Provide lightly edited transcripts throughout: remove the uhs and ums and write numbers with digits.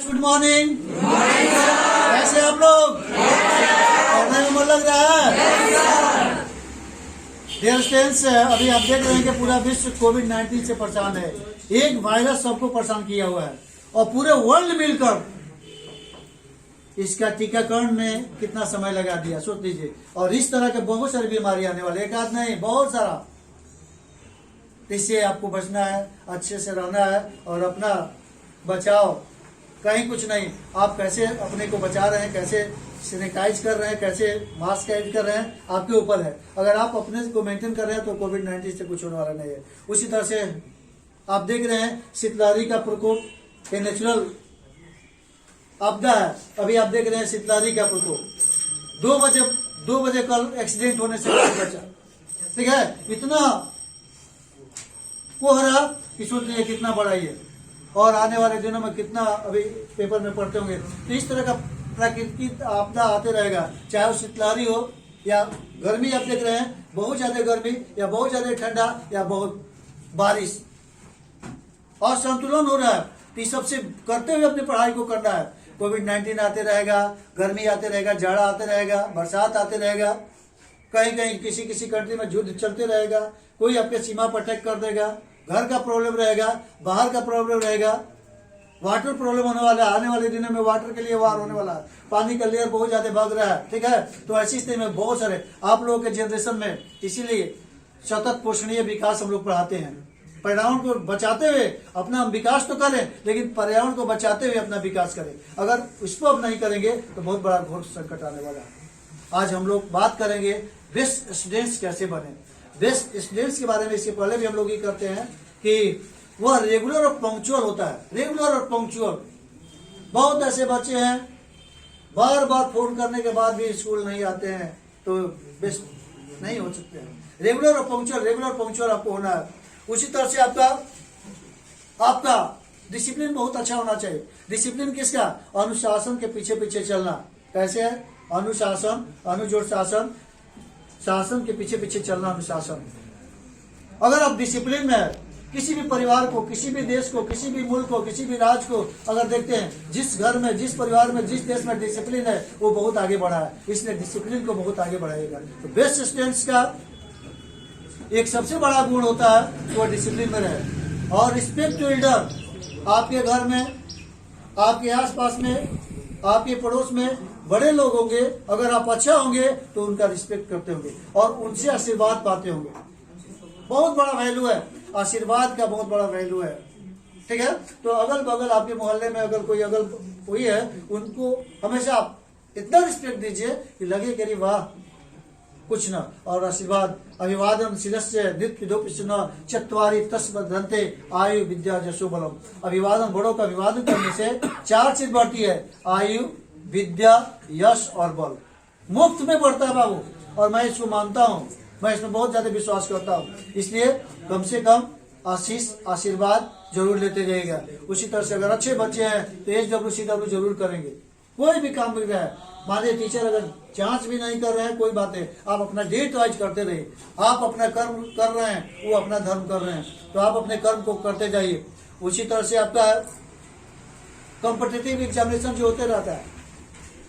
Good morning. कैसे आप लोग? पढ़ने में मन लग रहा है? डियर स्टूडेंट्स, अभी आप देख रहे हैं कि पूरा विश्व कोविड-19 से परेशान है। एक वायरस सबको परेशान किया हुआ है और पूरे वर्ल्ड मिलकर इसका टीकाकरण में कितना समय लगा दिया, सोच लीजिए। और इस तरह के बहुत सारी बीमारी आने वाले, एक आध नहीं, बहुत सारा। इससे आपको बचना है, अच्छे से रहना है और अपना बचाओ, कहीं कुछ नहीं। आप कैसे अपने को बचा रहे हैं, कैसे सैनिटाइज कर रहे हैं, कैसे मास्क कैरी कर रहे हैं, आपके ऊपर है। अगर आप अपने को मेंटेन कर रहे हैं तो कोविड-19 से कुछ होने वाला नहीं है। उसी तरह से आप देख रहे हैं शीतलहरी का प्रकोप, ये नेचुरल आपदा है। अभी आप देख रहे हैं शीतलहरी का प्रकोप। 2 बजे कल एक्सीडेंट होने से बचा, ठीक है। इतना कोहरा कि सोच लीजिए कितना बड़ा ये, और आने वाले दिनों में कितना अभी पेपर में पढ़ते होंगे। तो इस तरह का प्राकृतिक आपदा आते रहेगा, चाहे वो शीतलहरी हो या गर्मी। आप देख रहे हैं बहुत ज्यादा गर्मी या बहुत ज्यादा ठंडा या बहुत बारिश, और संतुलन हो रहा है। तो इस सबसे करते हुए अपनी पढ़ाई को करना है। कोविड-19 आते रहेगा, गर्मी आते रहेगा, जाड़ा आते रहेगा, बरसात आते रहेगा, कहीं कहीं किसी कंट्री में युद्ध चलते रहेगा, कोई आपके सीमा पर अटैक कर देगा, घर का प्रॉब्लम रहेगा, बाहर का प्रॉब्लम रहेगा, वाटर प्रॉब्लम होने वाला है। आने वाले दिनों में वाटर के लिए वार होने वाला है, पानी का लेयर बहुत ज्यादा बढ़ रहा है, ठीक है। तो ऐसी स्थिति में बहुत सारे आप लोगों के जनरेशन में, इसीलिए सतत पोषणीय विकास हम लोग पढ़ाते हैं। पर्यावरण को बचाते हुए अपना विकास तो करें, लेकिन पर्यावरण को बचाते हुए अपना विकास करें। अगर इसको अब नहीं करेंगे तो बहुत बड़ा घोर संकट आने वाला है। आज हम लोग बात करेंगे बेस्ट स्टूडेंट्स कैसे बने। बेस्ट स्टूडेंट्स के बारे में इसके पहले भी हम लोग ये करते हैं कि वह रेगुलर और पंक्चुअल होता है। रेगुलर और पंक्चुअल। बहुत ऐसे बच्चे हैं बार बार फोन करने के बाद भी स्कूल नहीं आते हैं, तो बेस्ट नहीं हो सकते हैं। रेगुलर और पंक्चुअल आपको होना है। उसी तरह से आपका डिसिप्लिन बहुत अच्छा होना चाहिए। डिसिप्लिन किसका? अनुशासन के पीछे पीछे चलना। कैसे है? अनुशासन, अनुजोड़ शासन, शासन के पीछे पीछे चलना, अनुशासन। अगर आप डिसिप्लिन में है, किसी भी परिवार को, किसी भी देश को, किसी भी मुल्क को, किसी भी राज्य को अगर देखते हैं, जिस घर में, जिस परिवार में, जिस देश में डिसिप्लिन है, वो बहुत आगे बढ़ा है। इसलिए डिसिप्लिन को बहुत आगे बढ़ाएगा। तो बेस्ट स्टूडेंट्स का एक सबसे बड़ा गुण होता है वो डिसिप्लिन में रहे। और रिस्पेक्ट टू एल्डर। आपके घर में, आपके आसपास में, आपके पड़ोस में बड़े लोग होंगे, अगर आप अच्छा होंगे तो उनका रिस्पेक्ट करते होंगे और उनसे आशीर्वाद पाते होंगे। बहुत बड़ा वैल्यू है, आशीर्वाद का बहुत बड़ा वैल्यू है, ठीक है। तो अगल बगल आपके मोहल्ले में अगर कोई है, उनको हमेशा आप इतना रिस्पेक्ट दीजिए कि लगे कि वाह कुछ न। और आशीर्वाद, अभिवादन शिरस्य नित्य दोपिन चत्वारि तस्मद्धन्ते आयु विद्या जशो बलम। अभिवादन, बड़ों का अभिवादन करने से 4 चीज बढ़ती है, आयु, विद्या, यश और बल। मुफ्त में बढ़ता है बाबू, और मैं इसको मानता हूँ, मैं इसमें बहुत ज्यादा विश्वास करता हूँ। इसलिए कम से कम आशीष, आशीर्वाद जरूर लेते जाइएगा। उसी तरह से अगर अच्छे बच्चे हैं तो HWCW जरूर करेंगे। कोई भी काम मिल रहा है, मानिए टीचर अगर जांच भी नहीं कर रहे हैं, कोई बात है, आप अपना डेट वाइज करते रहिए। आप अपना कर्म कर रहे हैं, वो अपना धर्म कर रहे हैं, तो आप अपने कर्म को करते जाइए। उसी तरह से आपका कॉम्पिटिटिव एग्जामिनेशन जो होते रहता है,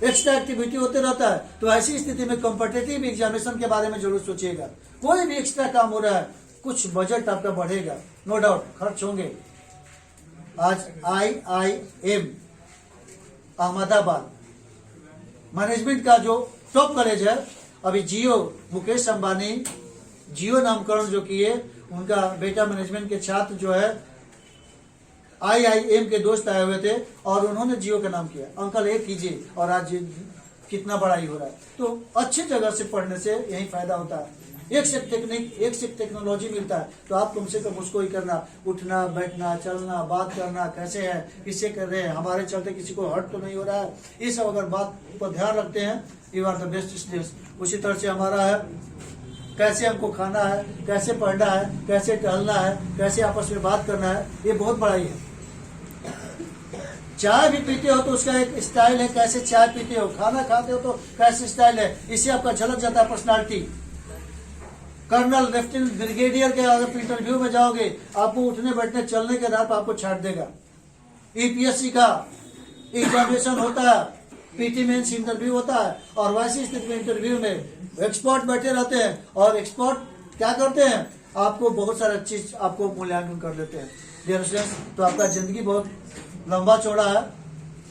एक्स्ट्रा एक्टिविटी होते रहता है, तो ऐसी स्थिति में कॉम्पिटिटिव एग्जामिनेशन के बारे में जरूर सोचिएगा। कोई भी एक्स्ट्रा काम हो रहा है, कुछ बजट आपका बढ़ेगा, नो डाउट खर्च होंगे। आज IIM अहमदाबाद मैनेजमेंट का जो टॉप कॉलेज है, अभी जियो, मुकेश अंबानी जियो नामकरण जो किए, उनका बेटा मैनेजमेंट के छात्र जो है IIM के दोस्त आए हुए थे और उन्होंने जियो का नाम किया। अंकल ये कीजिए, और आज कितना बड़ा ही हो रहा है। तो अच्छी जगह से पढ़ने से यही फायदा होता है। एक से टेक्निक, एक से टेक्नोलॉजी मिलता है, तो आप कम से कम उसको ही करना। उठना, बैठना, चलना, बात करना, कैसे है, किससे कर रहे हैं, हमारे चलते किसी को हर्ट तो नहीं हो रहा है, ये सब अगर बात पर ध्यान रखते हैं, you are the best students. उसी तरह से हमारा है, कैसे हमको खाना है, कैसे पढ़ना है, कैसे टहलना है, कैसे आपस में बात करना है, ये बहुत बड़ा ही है। चाय भी पीते हो तो उसका एक स्टाइल है, कैसे चाय पीते हो। खाना खाते हो तो कैसे स्टाइल है, इससे आपका झलक जाता है पर्सनालिटी। कर्नल, लेफ्टिनेंट, ब्रिगेडियर के अगर इंटरव्यू में जाओगे, आपको उठने बैठने चलने के आधार पर आपको छाट देगा। EPSC का एग्जामिनेशन होता है, पीटी मेंस इंटरव्यू होता है, और वैसी स्थिति में इंटरव्यू में एक्सपर्ट बैठे रहते हैं और एक्सपर्ट क्या करते हैं, आपको बहुत सारा चीज आपको मूल्यांकन कर देते हैं। डियर स्टूडेंट्स, तो आपका जिंदगी बहुत लंबा चौड़ा है,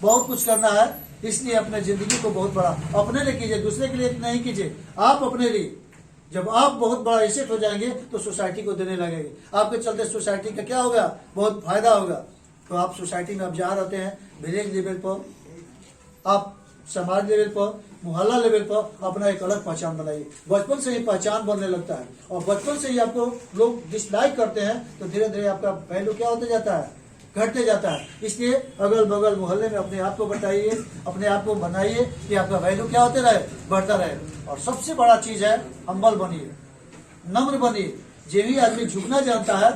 बहुत कुछ करना है, इसलिए अपने जिंदगी को बहुत बड़ा अपने लिए कीजिए, दूसरे के लिए नहीं कीजिए, आप अपने लिए। जब आप बहुत बड़ा एसेट हो जाएंगे तो सोसाइटी को देने लगेंगे, आपके चलते सोसाइटी का क्या होगा, बहुत फायदा होगा। तो आप सोसाइटी में आप जहाँ रहते हैं, विलेज लेवल पर, आप समाज लेवल पर, मोहल्ला लेवल पर अपना एक अलग पहचान बनाइए। बचपन से ही पहचान बनने लगता है, और बचपन से ही आपको लोग डिसलाइक करते हैं तो धीरे धीरे आपका वैल्यू क्या होते जाता है, घटते जाता है। इसलिए अगल बगल मोहल्ले में अपने आप को बताइए, अपने आप को बनाइए कि आपका वैल्यू क्या होते रहे, बढ़ता रहे। और सबसे बड़ा चीज है, हम्बल बनिए, नम्र बनिए। जो भी आदमी झुकना जानता है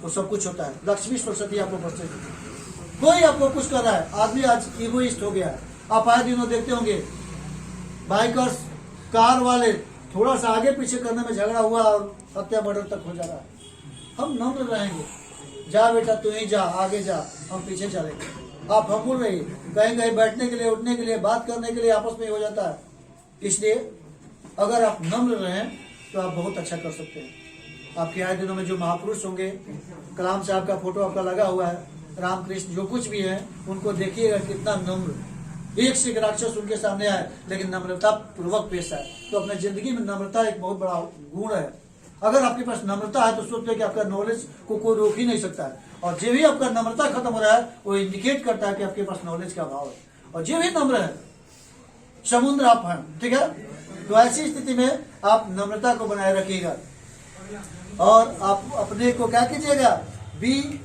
वो सब कुछ होता है। लक्ष्मी सरस्वती आपको बचेगी। कोई आपको कुछ कर रहा है, आदमी आज इगोइस्ट हो गया है। आप आए दिनों देखते होंगे बाइकर्स, कार वाले थोड़ा सा आगे पीछे करने में झगड़ा हुआ और हत्या मर्डर तक हो जा रहा है। हम नम्र रहेंगे, जा बेटा तू ही जा, आगे जा, हम पीछे चलेंगे। आप हम्बल रहिए, कहीं कहीं बैठने के लिए, उठने के लिए, बात करने के लिए आपस में हो जाता है। इसलिए अगर आप नम्र रहें तो आप बहुत अच्छा कर सकते हैं। आपके आए दिनों में जो महापुरुष होंगे, कलाम साहब का फोटो आपका लगा हुआ है, रामकृष्ण, जो कुछ भी है उनको देखिएगा कितना नम्र, एक से एक राक्षस उनके सामने आए लेकिन नम्रता पूर्वक पेश आए। तो अपने जिंदगी में नम्रता एक बहुत बड़ा गुण है। अगर आपके पास नम्रता है तो सोचते कि आपका नॉलेज को कोई रोक ही नहीं सकता है, और जो भी आपका नम्रता खत्म हो रहा है वो इंडिकेट करता है कि आपके पास नॉलेज का अभाव है। और जो भी नम्र है, समुद्र आप हैं, ठीक है। तो ऐसी स्थिति में आप नम्रता को बनाए रखिएगा, और आप अपने को क्या कीजिएगा, बी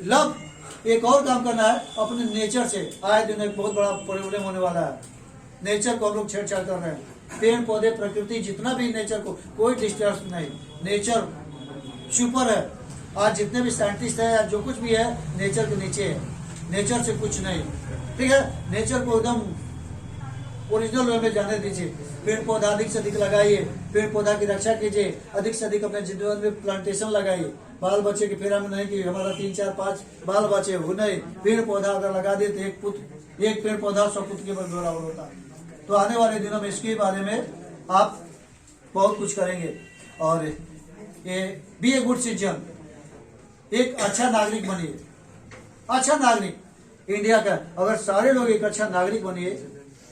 लव। एक और काम करना है अपने नेचर से। आए दिन एक बहुत बड़ा प्रॉब्लम होने वाला है, नेचर को हम लोग छेड़छाड़ कर रहे हैं। पेड़ पौधे, प्रकृति, जितना भी नेचर को कोई डिस्टर्ब नहीं, नेचर सुपर है। आज जितने भी साइंटिस्ट है या जो कुछ भी है, नेचर के नीचे है, नेचर से कुछ नहीं, ठीक है। नेचर को एकदम ओरिजिनल वे में जाने दीजिए। पेड़ पौधा अधिक से अधिक लगाइए, पेड़ पौधा की रक्षा कीजिए, अधिक से अधिक अपने जीवन में प्लांटेशन लगाइए। बाल बच्चे के फेरा में नहीं कि हमारा 3 4 5 बाल बच्चे हो, नहीं। पेड़ पौधा अगर लगा दे तो एक पेड़ पौधा 100 पुत्र के बराबर होता है। तो आने वाले दिनों में इसके बारे में आप बहुत कुछ करेंगे। और ये बी ए गुड सिटीजन, एक अच्छा नागरिक बनिए। अच्छा नागरिक इंडिया का, अगर सारे लोग एक अच्छा नागरिक बनिए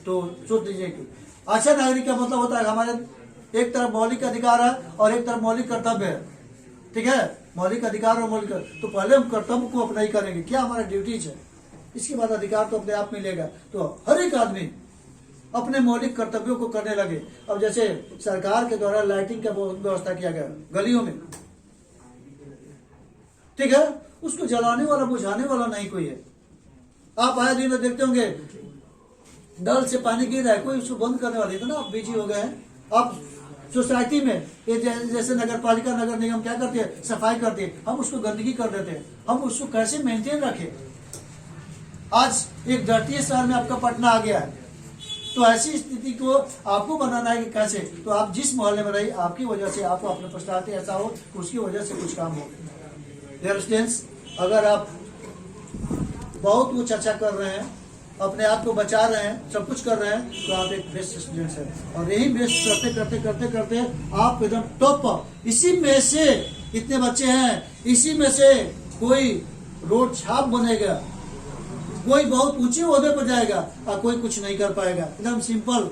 तो सोच लीजिए कि अच्छा नागरिक का मतलब होता है हमारे एक तरफ मौलिक अधिकार है और एक तरफ मौलिक कर्तव्य है, ठीक है। मौलिक अधिकार और मौलिक, तो पहले हम कर्तव्य को अप्लाई करेंगे, क्या हमारा ड्यूटीज है, इसके बाद अधिकार तो अपने आप मिलेगा। तो हर एक आदमी अपने मौलिक कर्तव्यों को करने लगे। अब जैसे सरकार के द्वारा लाइटिंग का व्यवस्था किया गया गलियों में, ठीक है, उसको जलाने वाला बुझाने वाला नहीं कोई है। आप आए दिन देखते होंगे नल से पानी गिर रहा है, कोई उसको बंद करने वाले, इतना आप बिजी हो गए हैं। आप सोसाइटी में ये जैसे नगर पालिका, नगर निगम क्या करते हैं, सफाई करते हैं, हम उसको गंदगी कर देते हैं। हम उसको कैसे मेंटेन रखें। आज एक धरती शहर में आपका पटना आ गया है, तो ऐसी स्थिति को आपको बनाना है कि कैसे। तो आप जिस मोहल्ले में रहिए, आपकी वजह से आपको अपने पर्सनालिटी ऐसा हो, उसकी वजह से कुछ काम हो। डियर स्टूडेंट्स, अगर आप बहुत कुछ अच्छा कर रहे हैं, अपने आप को बचा रहे हैं, सब कुछ कर रहे हैं, तो आप एक बेस्ट स्टूडेंट हैं। और यही बेस्ट करते करते करते करते आप एकदम टॉप पर। इसी में से इतने बच्चे हैं, इसी में से कोई रोड छाप बनेगा, कोई बहुत ऊंचे ओहदे पर जाएगा और कोई कुछ नहीं कर पाएगा, एकदम सिंपल।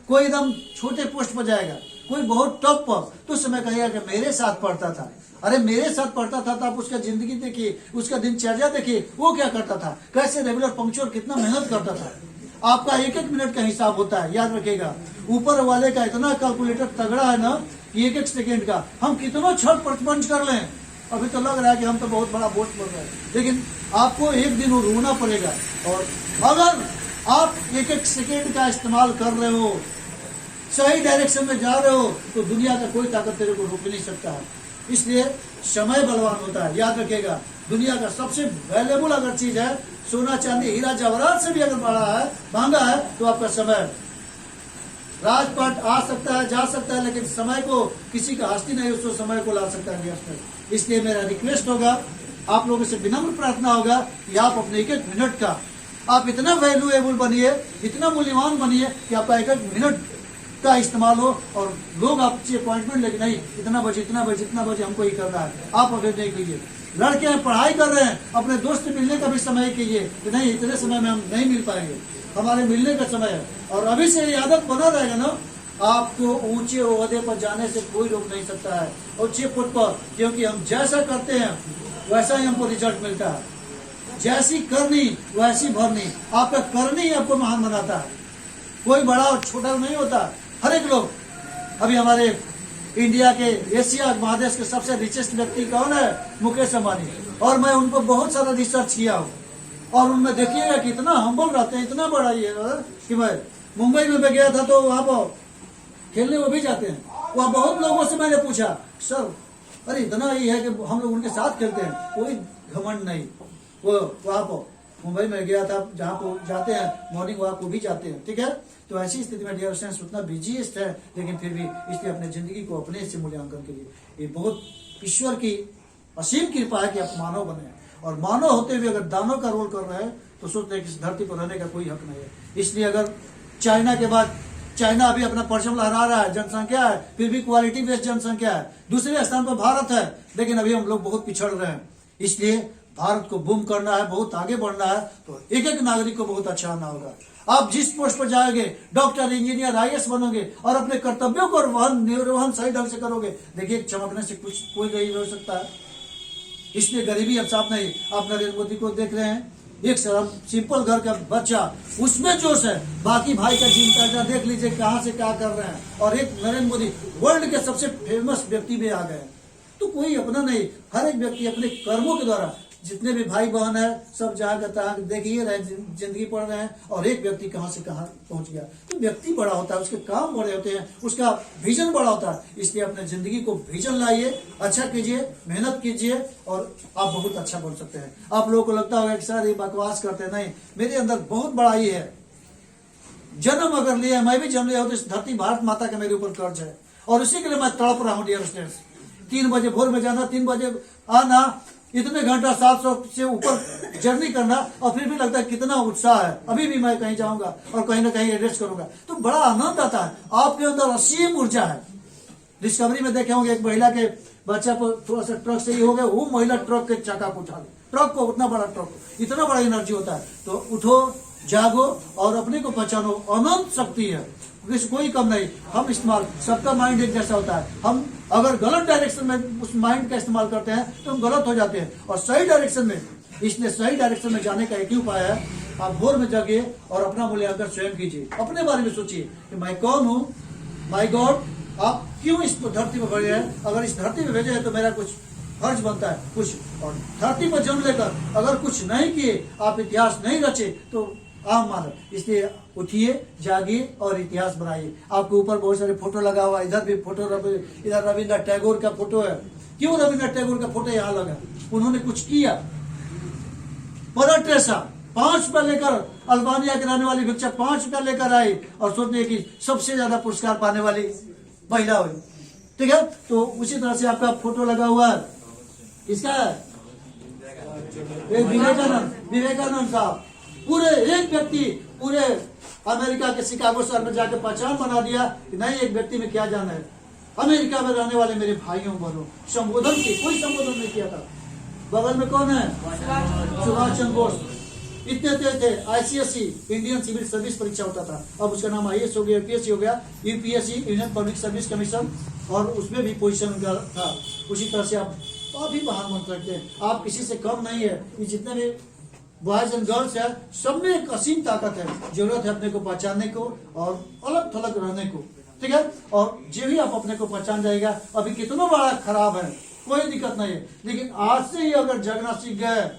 कोई एकदम छोटे पोस्ट पर जाएगा, कोई बहुत टॉप पर। तो समय कहेगा कि मेरे साथ पढ़ता था। अरे मेरे साथ पढ़ता था तो आप उसका जिंदगी देखिए, उसका दिनचर्या देखिए, वो क्या करता था, कैसे रेगुलर पंक्चुअल, कितना मेहनत करता था। आपका एक एक मिनट का हिसाब होता है, याद रखिएगा। ऊपर वाले का इतना कैलकुलेटर तगड़ा है ना कि एक एक सेकेंड का हम कितना छठ पंच कर लें। अभी तो लग रहा है कि हम तो बहुत बड़ा बोझ पड़ रहा है, लेकिन आपको एक दिन वो रोना पड़ेगा। और अगर आप एक एक सेकेंड का इस्तेमाल कर रहे हो, सही डायरेक्शन में जा रहे हो, तो दुनिया का कोई ताकत तेरे को रोक नहीं सकता है। इसलिए समय बलवान होता है, याद रखिएगा। दुनिया का सबसे वैल्यूएबल अगर चीज है, सोना चांदी हीरा जवाहरात से भी अगर बड़ा है, महंगा है, तो आपका समय। राजपाट आ सकता है, जा सकता है, लेकिन समय को किसी का हस्ती नहीं उसको समय को ला सकता है। इसलिए मेरा रिक्वेस्ट होगा आप लोगों से विनम्र प्रार्थना होगा कि आप अपने एक एक मिनट का आप इतना वैल्यूएबल बनिए, इतना मूल्यवान बनिए कि आपका एक एक मिनट का इस्तेमाल हो और लोग आपसे अपॉइंटमेंट लेके नहीं इतना बजे हमको ही करना है, आप अवेयर नहीं कीजिए। लड़के हैं पढ़ाई कर रहे हैं, अपने दोस्त से मिलने का भी समय कीजिए कि नहीं इतने समय में हम नहीं मिल पाएंगे, हमारे मिलने का समय है। और अभी से ये आदत बना रहेगा ना, आपको ऊंचे ओहदे पर जाने से कोई रोक नहीं सकता है, ऊंचे पद पर, क्योंकि हम जैसा करते हैं वैसा ही हमको रिजल्ट मिलता है। जैसी करनी वैसी भरनी, आपका करनी ही आपको महान बनाता है। कोई बड़ा और छोटा नहीं होता, हर एक लोग। अभी हमारे इंडिया के एशिया महादेश के सबसे रिचेस्ट व्यक्ति कौन है? मुकेश अंबानी। और मैं उनको बहुत सारा रिसर्च किया हूँ और उनमें देखिएगा कितना हम्बल रहते हैं, इतना बड़ा ये कि मैं मुंबई में गया था तो वहां पर खेलने वो भी जाते हैं। वहाँ बहुत लोगों से मैंने पूछा, सर अरे इतना ही है कि हम लोग उनके साथ खेलते हैं, कोई घमंड नहीं। वो वहाँ पर मुंबई में गया था जहाँ को जाते हैं मॉर्निंग वॉक को भी जाते हैं, ठीक है। तो ऐसी स्थिति में डियर फ्रेंड्स उतना बिजीएस्ट है, लेकिन फिर भी इसलिए अपने जिंदगी को अपने से मूल्यांकन करिए। ये बहुत ईश्वर की असीम कृपा है कि आप मानव बने, और मानव होते हुए अगर दानव का रोल कर रहे हैं तो सोचते हैं कि इस धरती पर रहने का कोई हक नहीं है। इसलिए अगर चाइना के बाद चाइना अभी अपना परचम लहरा रहा है, जनसंख्या है, फिर भी क्वालिटी बेस्ड जनसंख्या है, दूसरे स्थान पर भारत है, लेकिन अभी हम लोग बहुत पिछड़ रहे हैं। इसलिए भारत को बूम करना है, बहुत आगे बढ़ना है, तो एक एक नागरिक को बहुत अच्छा आना होगा। आप जिस पोस्ट पर जाओगे, डॉक्टर, इंजीनियर, IAS बनोगे और अपने कर्तव्यों को निर्वहन सही ढंग से करोगे, देखिए चमकने से कुछ कोई नहीं हो सकता है। इसलिए गरीबी अब साफ नहीं। आप नरेंद्र मोदी को देख रहे हैं, एक सिंपल घर का बच्चा, उसमें जोश है, बाकी भाई का चिंता देख लीजिए कहाँ से क्या कर रहे हैं। और एक नरेंद्र मोदी वर्ल्ड के सबसे फेमस व्यक्ति में आ गए। तो कोई अपना नहीं, हर एक व्यक्ति अपने कर्मों के द्वारा, जितने भी भाई बहन है सब जहाँ का तहाँ देखिए रहे, जिंदगी पढ़ रहे हैं, और एक व्यक्ति कहाँ से कहाँ पहुंच गया। तो व्यक्ति बड़ा होता है, उसके काम बड़े होते हैं, उसका विजन बड़ा होता है। इसलिए अपने जिंदगी को विजन लाइए, अच्छा कीजिए, मेहनत कीजिए और आप बहुत अच्छा बन सकते हैं। आप लोगों को लगता होगा कि सर ये बकवास करते, नहीं, मेरे अंदर बहुत बड़ा ही है। जन्म अगर लिया, मैं भी जन्म लिया हूं तो इस धरती भारत माता का मेरे ऊपर कर्ज है, और उसी के लिए मैं तड़प रहा हूँ डियर स्टूडेंट्स। 3 बजे भोर में जाना, 3 बजे आना, इतने घंटा 700 से ऊपर जर्नी करना, और फिर भी लगता है कितना उत्साह है, अभी भी मैं कहीं जाऊंगा और कहीं ना कहीं एड्रेस करूंगा, तो बड़ा आनंद आता है। आपके अंदर असीम ऊर्जा है। डिस्कवरी में देखे होंगे एक महिला के बच्चा को थोड़ा सा ट्रक से ही हो गया, वो महिला ट्रक के चक्का को उठा ले, ट्रक को, उतना बड़ा ट्रक, इतना बड़ा एनर्जी होता है। तो उठो, जागो और अपने को पहचानो, अनंत शक्ति है, कोई कम नहीं। हम इस्तेमाल, सबका माइंड एक जैसा होता है। हम अगर गलत डायरेक्शन में उस माइंड का इस्तेमाल करते हैं तो हम गलत हो जाते हैं, और सही डायरेक्शन में, इसलिए सही डायरेक्शन में जाने का एक ही उपाय है, आप भोर में जागिए और अपना मूल्यांकन स्वयं कीजिए, अपने बारे में सोचिए कि मैं कौन हूँ, माय गॉड, आप क्यों इस धरती पर भेजे हैं। अगर इस धरती पर भेजे हैं तो मेरा कुछ फर्ज बनता है कुछ, और धरती पर जन्म लेकर अगर कुछ नहीं किए, आप इतिहास नहीं रचे तो आम मानव। इसलिए उठिए, जागिए और इतिहास बनाइए। आपके ऊपर बहुत सारे फोटो लगा हुआ, इधर भी फोटो, इधर रविन्द्रनाथ टैगोर का फोटो है। क्यों रविन्द्रनाथ टैगोर का फोटो यहाँ लगा? उन्होंने कुछ किया। मदर टेरेसा 5 रुपया लेकर, अल्बानिया के रहने वाली भिक्षा 5 रुपया लेकर आई और सोचने की सबसे ज्यादा पुरस्कार पाने वाली महिला हुई, ठीक है। तो उसी तरह से आपका फोटो लगा हुआ है, किसका है? विवेकानंद साहब। पूरे एक व्यक्ति पूरे अमेरिका के शिकागो शहर में जाकर पहचान बना दिया कि नहीं, एक व्यक्ति में क्या जाना है। अमेरिका में रहने वाले मेरे भाइयों बहनों, संबोधन की कोई संबोधन नहीं किया था। बगल में कौन है? सुभाष चंद्र बोस। इतने तेज थे। ICSE इंडियन सिविल सर्विस परीक्षा होता था, अब उसका नाम IAS हो गया, UPSC हो गया, UPSC Indian public service commission, और उसमें भी पोजीशन था। उसी तरह से आप भी महान बन सकते हैं। आप किसी से कम नहीं है। ये जितने भी बॉयज एंड गर्ल्स है, सब में एक असीम ताकत है। जरूरत है अपने को पहचानने को और अलग थलग रहने को, ठीक है। और जो भी आप अपने को पहचान जाएगा, अभी कितना बड़ा खराब है कोई दिक्कत नहीं है, लेकिन आज से ही अगर जगना सीख गए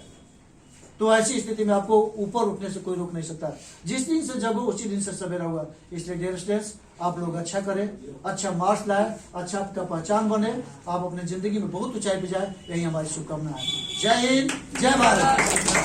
तो ऐसी स्थिति में आपको ऊपर उठने से कोई रोक नहीं सकता। जिस दिन से जगो उसी दिन से सवेरा हुआ। इसलिए डियर स्टूडेंट्स, आप लोग अच्छा करें, अच्छा मार्क्स लाए, अच्छा आपका पहचान बने, आप अपने जिंदगी में बहुत ऊंचाई पे जाए, यही हमारी शुभकामना है। जय हिंद, जय भारत।